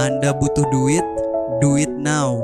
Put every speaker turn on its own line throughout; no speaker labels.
Anda butuh duit? Do it now.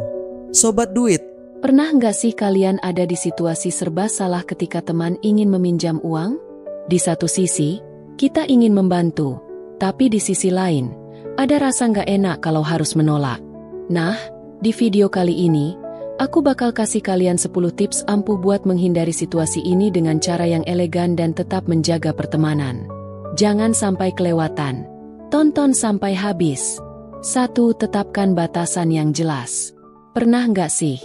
Sobat duit.
Pernah nggak sih kalian ada di situasi serba salah ketika teman ingin meminjam uang? Di satu sisi, kita ingin membantu, tapi di sisi lain, ada rasa nggak enak kalau harus menolak. Nah, di video kali ini, aku bakal kasih kalian 10 tips ampuh buat menghindari situasi ini dengan cara yang elegan dan tetap menjaga pertemanan. Jangan sampai kelewatan. Tonton sampai habis. 1. Tetapkan batasan yang jelas. Pernah nggak sih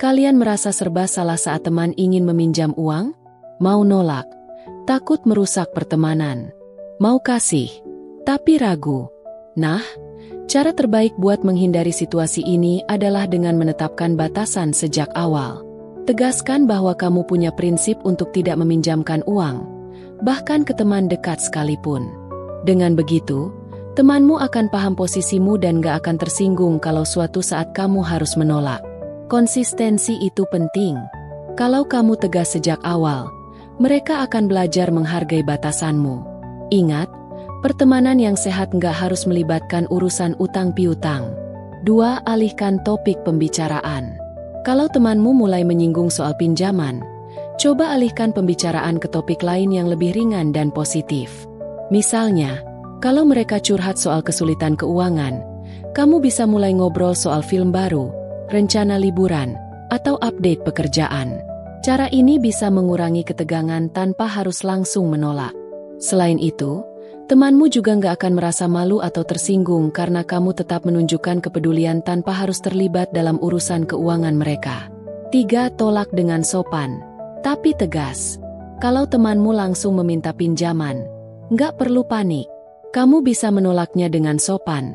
kalian merasa serba salah saat teman ingin meminjam uang? Mau nolak, takut merusak pertemanan. Mau kasih, tapi ragu. Nah, cara terbaik buat menghindari situasi ini adalah dengan menetapkan batasan sejak awal. Tegaskan bahwa kamu punya prinsip untuk tidak meminjamkan uang, bahkan ke teman dekat sekalipun. Dengan begitu, temanmu akan paham posisimu dan gak akan tersinggung kalau suatu saat kamu harus menolak. Konsistensi itu penting. Kalau kamu tegas sejak awal, mereka akan belajar menghargai batasanmu. Ingat, pertemanan yang sehat gak harus melibatkan urusan utang piutang. 2. Alihkan topik pembicaraan. Kalau temanmu mulai menyinggung soal pinjaman, coba alihkan pembicaraan ke topik lain yang lebih ringan dan positif. Misalnya, kalau mereka curhat soal kesulitan keuangan, kamu bisa mulai ngobrol soal film baru, rencana liburan, atau update pekerjaan. Cara ini bisa mengurangi ketegangan tanpa harus langsung menolak. Selain itu, temanmu juga nggak akan merasa malu atau tersinggung karena kamu tetap menunjukkan kepedulian tanpa harus terlibat dalam urusan keuangan mereka. 3. Tolak dengan sopan, tapi tegas. Kalau temanmu langsung meminta pinjaman, nggak perlu panik. Kamu bisa menolaknya dengan sopan,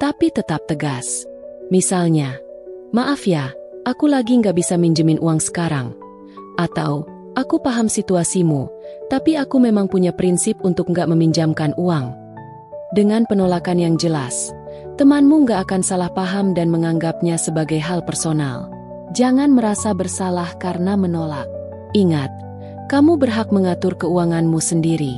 tapi tetap tegas. Misalnya, maaf ya, aku lagi nggak bisa minjemin uang sekarang. Atau, aku paham situasimu, tapi aku memang punya prinsip untuk nggak meminjamkan uang. Dengan penolakan yang jelas, temanmu nggak akan salah paham dan menganggapnya sebagai hal personal. Jangan merasa bersalah karena menolak. Ingat, kamu berhak mengatur keuanganmu sendiri.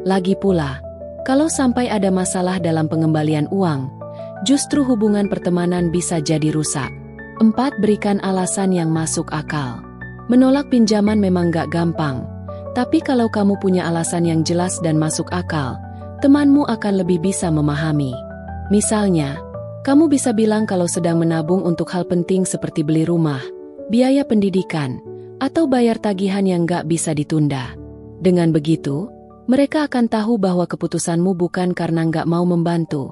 Lagi pula, kalau sampai ada masalah dalam pengembalian uang, justru hubungan pertemanan bisa jadi rusak. 4. Berikan alasan yang masuk akal. Menolak pinjaman memang gak gampang, tapi kalau kamu punya alasan yang jelas dan masuk akal, temanmu akan lebih bisa memahami. Misalnya, kamu bisa bilang kalau sedang menabung untuk hal penting seperti beli rumah, biaya pendidikan, atau bayar tagihan yang gak bisa ditunda. Dengan begitu, mereka akan tahu bahwa keputusanmu bukan karena nggak mau membantu,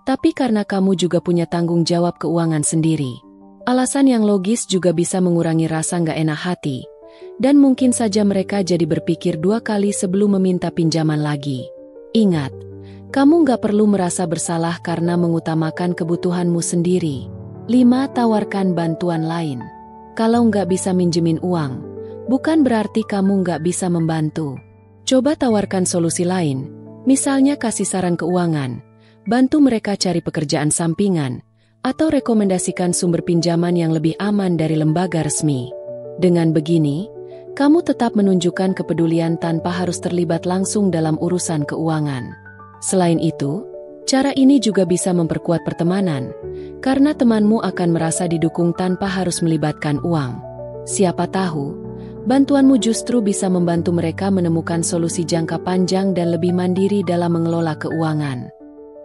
tapi karena kamu juga punya tanggung jawab keuangan sendiri. Alasan yang logis juga bisa mengurangi rasa nggak enak hati, dan mungkin saja mereka jadi berpikir 2 kali sebelum meminta pinjaman lagi. Ingat, kamu nggak perlu merasa bersalah karena mengutamakan kebutuhanmu sendiri. 5. Tawarkan bantuan lain. Kalau nggak bisa minjemin uang, bukan berarti kamu nggak bisa membantu. Coba tawarkan solusi lain, misalnya kasih saran keuangan, bantu mereka cari pekerjaan sampingan, atau rekomendasikan sumber pinjaman yang lebih aman dari lembaga resmi. Dengan begini, kamu tetap menunjukkan kepedulian tanpa harus terlibat langsung dalam urusan keuangan. Selain itu, cara ini juga bisa memperkuat pertemanan, karena temanmu akan merasa didukung tanpa harus melibatkan uang. Siapa tahu, bantuanmu justru bisa membantu mereka menemukan solusi jangka panjang dan lebih mandiri dalam mengelola keuangan.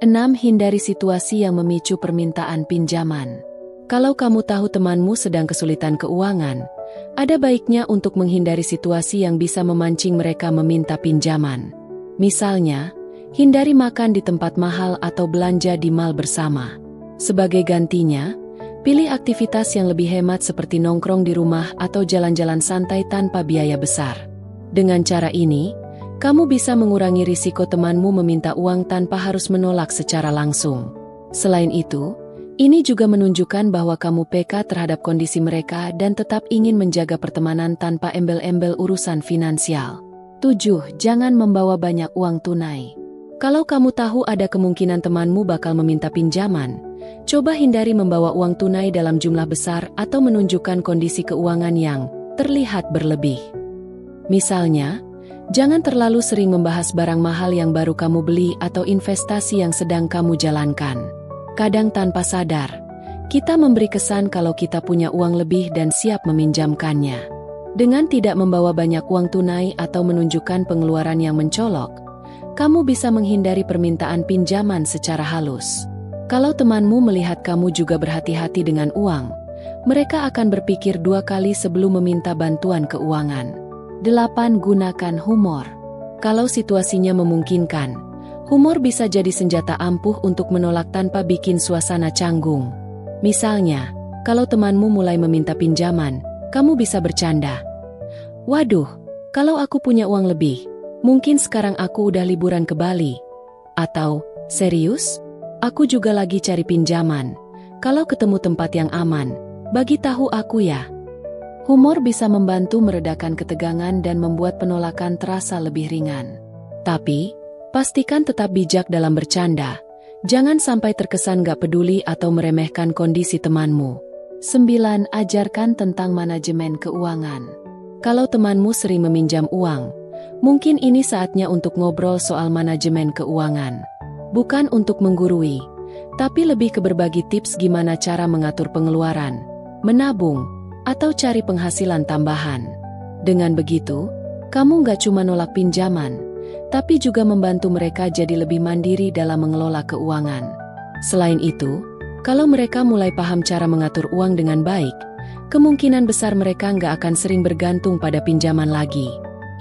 6. Hindari situasi yang memicu permintaan pinjaman. Kalau kamu tahu temanmu sedang kesulitan keuangan, ada baiknya untuk menghindari situasi yang bisa memancing mereka meminta pinjaman. Misalnya, hindari makan di tempat mahal atau belanja di mal bersama. Sebagai gantinya, pilih aktivitas yang lebih hemat seperti nongkrong di rumah atau jalan-jalan santai tanpa biaya besar. Dengan cara ini, kamu bisa mengurangi risiko temanmu meminta uang tanpa harus menolak secara langsung. Selain itu, ini juga menunjukkan bahwa kamu peka terhadap kondisi mereka dan tetap ingin menjaga pertemanan tanpa embel-embel urusan finansial. 7. Jangan membawa banyak uang tunai. Kalau kamu tahu ada kemungkinan temanmu bakal meminta pinjaman, coba hindari membawa uang tunai dalam jumlah besar atau menunjukkan kondisi keuangan yang terlihat berlebih. Misalnya, jangan terlalu sering membahas barang mahal yang baru kamu beli atau investasi yang sedang kamu jalankan. Kadang tanpa sadar, kita memberi kesan kalau kita punya uang lebih dan siap meminjamkannya. Dengan tidak membawa banyak uang tunai atau menunjukkan pengeluaran yang mencolok, kamu bisa menghindari permintaan pinjaman secara halus. Kalau temanmu melihat kamu juga berhati-hati dengan uang, mereka akan berpikir 2 kali sebelum meminta bantuan keuangan. 8. Gunakan humor. Kalau situasinya memungkinkan, humor bisa jadi senjata ampuh untuk menolak tanpa bikin suasana canggung. Misalnya, kalau temanmu mulai meminta pinjaman, kamu bisa bercanda. "Waduh, kalau aku punya uang lebih, mungkin sekarang aku udah liburan ke Bali." Atau, "Serius? Aku juga lagi cari pinjaman. Kalau ketemu tempat yang aman, bagi tahu aku ya." Humor bisa membantu meredakan ketegangan dan membuat penolakan terasa lebih ringan. Tapi, pastikan tetap bijak dalam bercanda. Jangan sampai terkesan gak peduli atau meremehkan kondisi temanmu. 9. Ajarkan tentang manajemen keuangan. Kalau temanmu sering meminjam uang, mungkin ini saatnya untuk ngobrol soal manajemen keuangan. Bukan untuk menggurui, tapi lebih ke berbagi tips gimana cara mengatur pengeluaran, menabung, atau cari penghasilan tambahan. Dengan begitu, kamu gak cuma nolak pinjaman, tapi juga membantu mereka jadi lebih mandiri dalam mengelola keuangan. Selain itu, kalau mereka mulai paham cara mengatur uang dengan baik, kemungkinan besar mereka gak akan sering bergantung pada pinjaman lagi.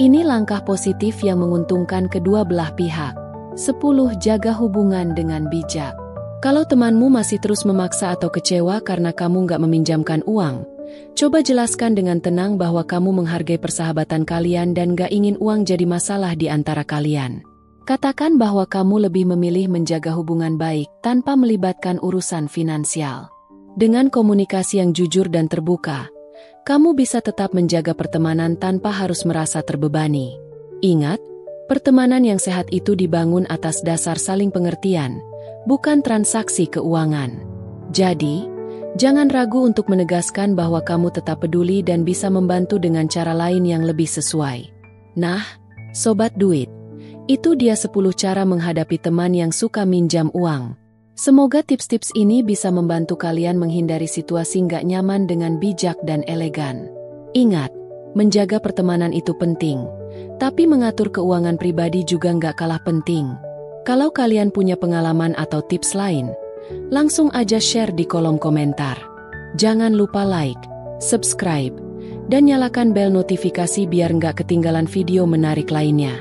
Ini langkah positif yang menguntungkan kedua belah pihak. 10. Jaga hubungan dengan bijak. Kalau temanmu masih terus memaksa atau kecewa karena kamu gak meminjamkan uang, coba jelaskan dengan tenang bahwa kamu menghargai persahabatan kalian dan gak ingin uang jadi masalah di antara kalian. Katakan bahwa kamu lebih memilih menjaga hubungan baik tanpa melibatkan urusan finansial. Dengan komunikasi yang jujur dan terbuka, kamu bisa tetap menjaga pertemanan tanpa harus merasa terbebani. Ingat, pertemanan yang sehat itu dibangun atas dasar saling pengertian, bukan transaksi keuangan. Jadi, jangan ragu untuk menegaskan bahwa kamu tetap peduli dan bisa membantu dengan cara lain yang lebih sesuai. Nah, Sobat Duit, itu dia 10 cara menghadapi teman yang suka minjam uang. Semoga tips-tips ini bisa membantu kalian menghindari situasi nggak nyaman dengan bijak dan elegan. Ingat, menjaga pertemanan itu penting. Tapi mengatur keuangan pribadi juga nggak kalah penting. Kalau kalian punya pengalaman atau tips lain, langsung aja share di kolom komentar. Jangan lupa like, subscribe, dan nyalakan bel notifikasi biar nggak ketinggalan video menarik lainnya.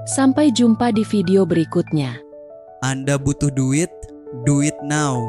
Sampai jumpa di video berikutnya.
Anda butuh duit? Do it now.